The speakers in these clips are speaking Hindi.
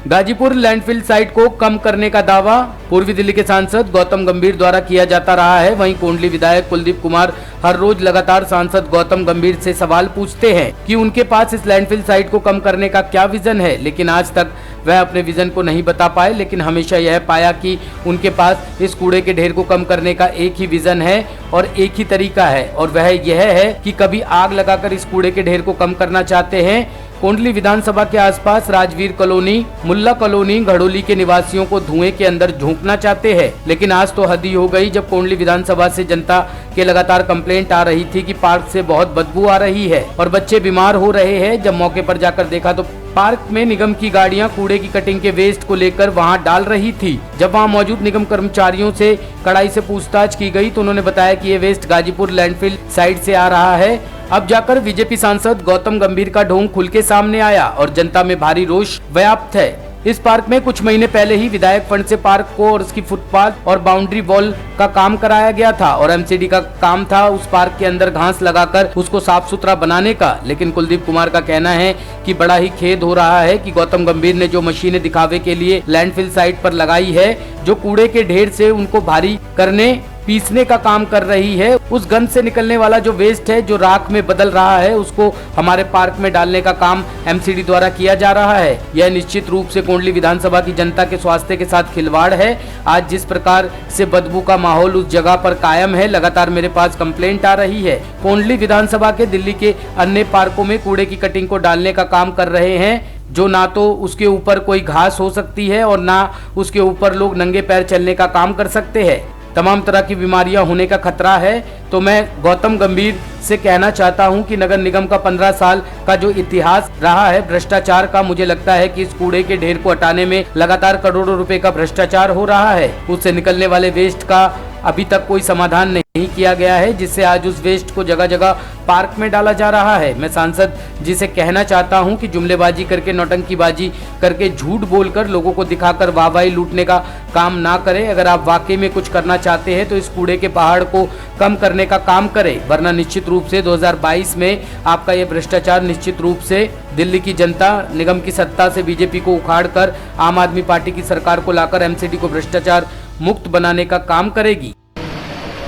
गाजीपुर लैंडफिल साइट को कम करने का दावा पूर्वी दिल्ली के सांसद गौतम गंभीर द्वारा किया जाता रहा है। वहीं कोंडली विधायक कुलदीप कुमार हर रोज लगातार सांसद गौतम गंभीर से सवाल पूछते हैं कि उनके पास इस लैंडफिल साइट को कम करने का क्या विजन है, लेकिन आज तक वह अपने विजन को नहीं बता पाए। लेकिन हमेशा यह पाया कि उनके पास इस कूड़े के ढेर को कम करने का एक ही विजन है और एक ही तरीका है, और वह यह है कि कभी आग लगाकर इस कूड़े के ढेर को कम करना चाहते हैं। कोंडली विधानसभा के आसपास राजवीर कॉलोनी, मुल्ला कॉलोनी, घड़ोली के निवासियों को धुएं के अंदर झोंकना चाहते हैं। लेकिन आज तो हद ही हो गई, जब कोंडली विधानसभा से जनता के लगातार कंप्लेंट आ रही थी कि पार्क से बहुत बदबू आ रही है और बच्चे बीमार हो रहे हैं। जब मौके पर जाकर देखा तो पार्क में निगम की गाड़ियां कूड़े की कटिंग के वेस्ट को लेकर वहां डाल रही थी। जब वहां मौजूद निगम कर्मचारियों से कड़ाई से पूछताछ की गई तो उन्होंने बताया कि ये वेस्ट गाजीपुर लैंडफिल साइट से आ रहा है। अब जाकर बीजेपी सांसद गौतम गंभीर का ढोंग खुल के सामने आया और जनता में भारी रोष व्याप्त है। इस पार्क में कुछ महीने पहले ही विधायक फंड से पार्क को और उसकी फुटपाथ और बाउंड्री वॉल का काम कराया गया था और एमसीडी का काम था उस पार्क के अंदर घास लगाकर उसको साफ सुथरा बनाने का। लेकिन कुलदीप कुमार का कहना है कि बड़ा ही खेद हो रहा है कि गौतम गंभीर ने जो मशीनें दिखावे के लिए लैंडफिल साइट पर लगाई है, जो कूड़े के ढेर से उनको भारी करने पीसने का काम कर रही है, उस गंद से निकलने वाला जो वेस्ट है, जो राख में बदल रहा है, उसको हमारे पार्क में डालने का काम एमसीडी द्वारा किया जा रहा है। यह निश्चित रूप से कोंडली विधानसभा की जनता के स्वास्थ्य के साथ खिलवाड़ है। आज जिस प्रकार से बदबू का माहौल उस जगह पर कायम है, लगातार मेरे पास कंप्लेंट आ रही है। कोंडली विधानसभा के दिल्ली के अन्य पार्कों में कूड़े की कटिंग को डालने का काम कर रहे हैं, जो ना तो उसके ऊपर कोई घास हो सकती है और ना उसके ऊपर लोग नंगे पैर चलने का काम कर सकते हैं। तमाम तरह की बीमारियां होने का खतरा है। तो मैं गौतम गंभीर से कहना चाहता हूं कि नगर निगम का 15 साल का जो इतिहास रहा है भ्रष्टाचार का, मुझे लगता है कि इस कूड़े के ढेर को हटाने में लगातार करोड़ों रुपए का भ्रष्टाचार हो रहा है। उससे निकलने वाले वेस्ट का अभी तक कोई समाधान नहीं किया गया है, जिससे आज उस वेस्ट को जगह जगह पार्क में डाला जा रहा है। मैं सांसद जी से कहना चाहता हूं कि जुमलेबाजी करके, नौटंकीबाजी करके, झूठ बोलकर लोगों को दिखाकर वाहवाही लूटने का काम ना करें। अगर आप वाकई में कुछ करना चाहते हैं तो इस कूड़े के पहाड़ को कम करने का काम करें, वरना निश्चित रूप से 2022 में आपका ये भ्रष्टाचार निश्चित रूप से दिल्ली की जनता निगम की सत्ता से बीजेपी को उखाड़कर आम आदमी पार्टी की सरकार को लाकर एमसीडी को भ्रष्टाचार मुक्त बनाने का काम करेगी।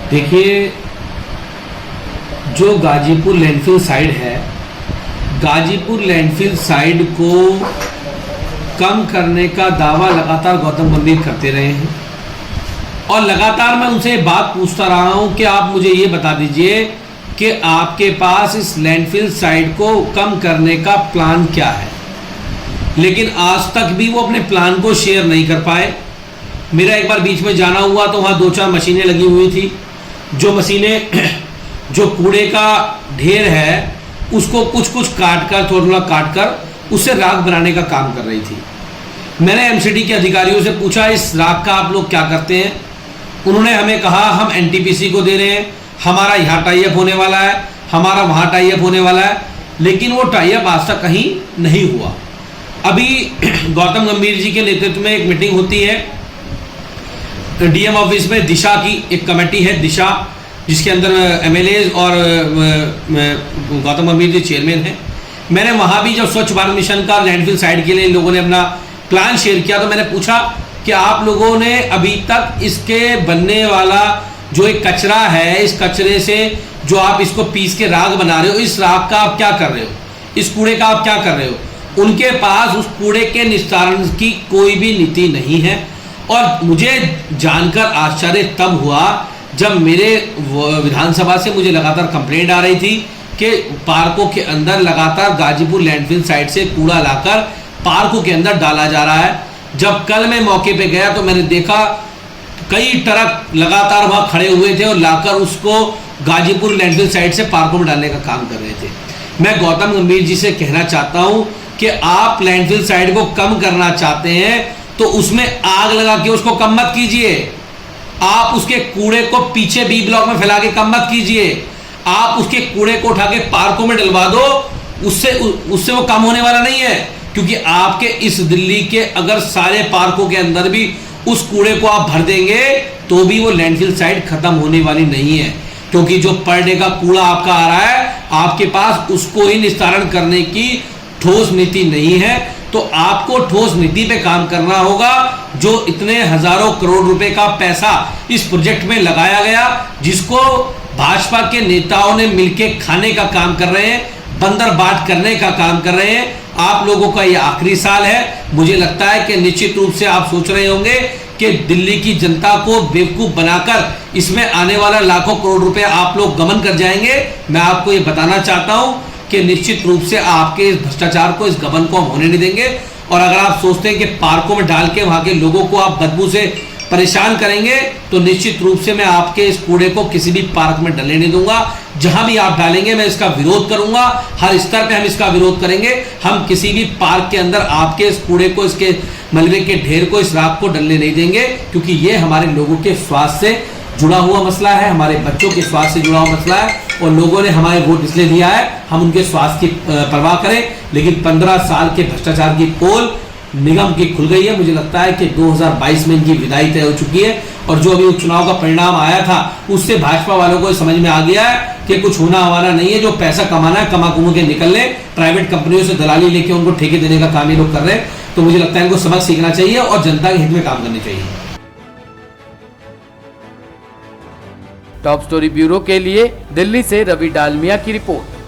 देखिए, जो गाजीपुर लैंडफिल साइट है, गाजीपुर लैंडफिल साइट को कम करने का दावा लगातार गौतम गंभीर करते रहे हैं और लगातार मैं उनसे बात पूछता रहा हूं कि आप मुझे ये बता दीजिए कि आपके पास इस लैंडफिल साइट को कम करने का प्लान क्या है। लेकिन आज तक भी वो अपने प्लान को शेयर नहीं कर पाए। मेरा एक बार बीच में जाना हुआ तो वहाँ 2-4 मशीनें लगी हुई थी, जो मशीनें जो कूड़े का ढेर है उसको कुछ कुछ काट कर, थोड़ा काट कर उससे राख बनाने का काम कर रही थी। मैंने एमसीडी के अधिकारियों से पूछा, इस राख का आप लोग क्या करते हैं? उन्होंने हमें कहा, हम एनटीपीसी को दे रहे हैं, हमारा यहाँ टाई अप होने वाला है, हमारा वहाँ टाई अप होने वाला है। लेकिन वो टाई अप आज तक कहीं नहीं हुआ। अभी गौतम गंभीर जी के नेतृत्व में एक मीटिंग होती है डीएम ऑफिस में। दिशा की एक कमेटी है, दिशा, जिसके अंदर एमएलए और गौतम गंभीर जी चेयरमैन हैं। मैंने वहाँ भी जब स्वच्छ भारत मिशन का लैंडफिल साइट के लिए इन लोगों ने अपना प्लान शेयर किया तो मैंने पूछा कि आप लोगों ने अभी तक इसके बनने वाला जो एक कचरा है, इस कचरे से जो आप इसको पीस के राख बना रहे हो, इस राख का आप क्या कर रहे हो, इस कूड़े का आप क्या कर रहे हो? उनके पास उस कूड़े के निस्तारण की कोई भी नीति नहीं है। और मुझे जानकर आश्चर्य तब हुआ जब मेरे विधानसभा से मुझे लगातार कंप्लेंट आ रही थी कि पार्कों के अंदर लगातार गाजीपुर लैंडफिल साइट से कूड़ा लाकर पार्कों के अंदर डाला जा रहा है। जब कल मैं मौके पे गया तो मैंने देखा कई ट्रक लगातार वहाँ खड़े हुए थे और लाकर उसको गाजीपुर लैंडफिल साइट से पार्कों में डालने का काम कर रहे थे। मैं गौतम गंभीर जी से कहना चाहता हूँ कि आप लैंडफिल साइट को कम करना चाहते हैं तो उसमें आग लगा के उसको कम मत कीजिए। आप उसके कूड़े को पीछे बी ब्लॉक में फैला के कम मत कीजिए। आप उसके कूड़े को उठा के पार्कों में डलवा दो, उससे वो कम होने वाला नहीं है। क्योंकि आपके इस दिल्ली के अगर सारे पार्कों के अंदर भी उस कूड़े को आप भर देंगे तो भी वो लैंडफिल साइट खत्म होने वाली नहीं है। क्योंकि जो पर डे का कूड़ा आपका आ रहा है, आपके पास उसको ही निस्तारण करने की ठोस नीति नहीं है। तो आपको ठोस नीति पे काम करना होगा। जो इतने हजारों करोड़ रुपए का पैसा इस प्रोजेक्ट में लगाया गया, जिसको भाजपा के नेताओं ने मिलके खाने का काम कर रहे हैं, बंदर बाट करने का काम कर रहे हैं। आप लोगों का यह आखिरी साल है। मुझे लगता है कि निश्चित रूप से आप सोच रहे होंगे कि दिल्ली की जनता को बेवकूफ बनाकर इसमें आने वाला लाखों करोड़ रुपए आप लोग गमन कर जाएंगे। मैं आपको ये बताना चाहता हूं कि निश्चित रूप से आपके इस भ्रष्टाचार को, इस गबन को हम होने नहीं देंगे। और अगर आप सोचते हैं कि पार्कों में डाल के वहां के लोगों को आप बदबू से परेशान करेंगे, तो निश्चित रूप से मैं आपके इस कूड़े को किसी भी पार्क में डलने नहीं दूंगा। जहां भी आप डालेंगे मैं इसका विरोध करूंगा। हर स्तर पे हम इसका विरोध करेंगे। हम किसी भी पार्क के अंदर आपके इस कूड़े को, इसके मलबे के ढेर को, इस राख को डलने नहीं देंगे, क्योंकि ये हमारे लोगों के स्वास्थ्य से जुड़ा हुआ मसला है, हमारे बच्चों के स्वास्थ्य से जुड़ा हुआ मसला है। और लोगों ने हमारे वोट इसलिए दिया है हम उनके स्वास्थ्य की परवाह करें। लेकिन 15 साल के भ्रष्टाचार की पोल निगम की खुल गई है। मुझे लगता है कि 2022 में इनकी विदाई तय हो चुकी है। और जो अभी उपचुनाव का परिणाम आया था, उससे भाजपा वालों को समझ में आ गया है कि कुछ होना हमारा नहीं है। जो पैसा कमाना है, कमा कुमू के निकल ले। प्राइवेट कंपनियों से दलाली लेके उनको ठेके देने का काम ये लोग कर रहे हैं। तो मुझे लगता है इनको सबक सीखना चाहिए और जनता के हित में काम करनी चाहिए। टॉप स्टोरी ब्यूरो के लिए दिल्ली से रवि डालमिया की रिपोर्ट।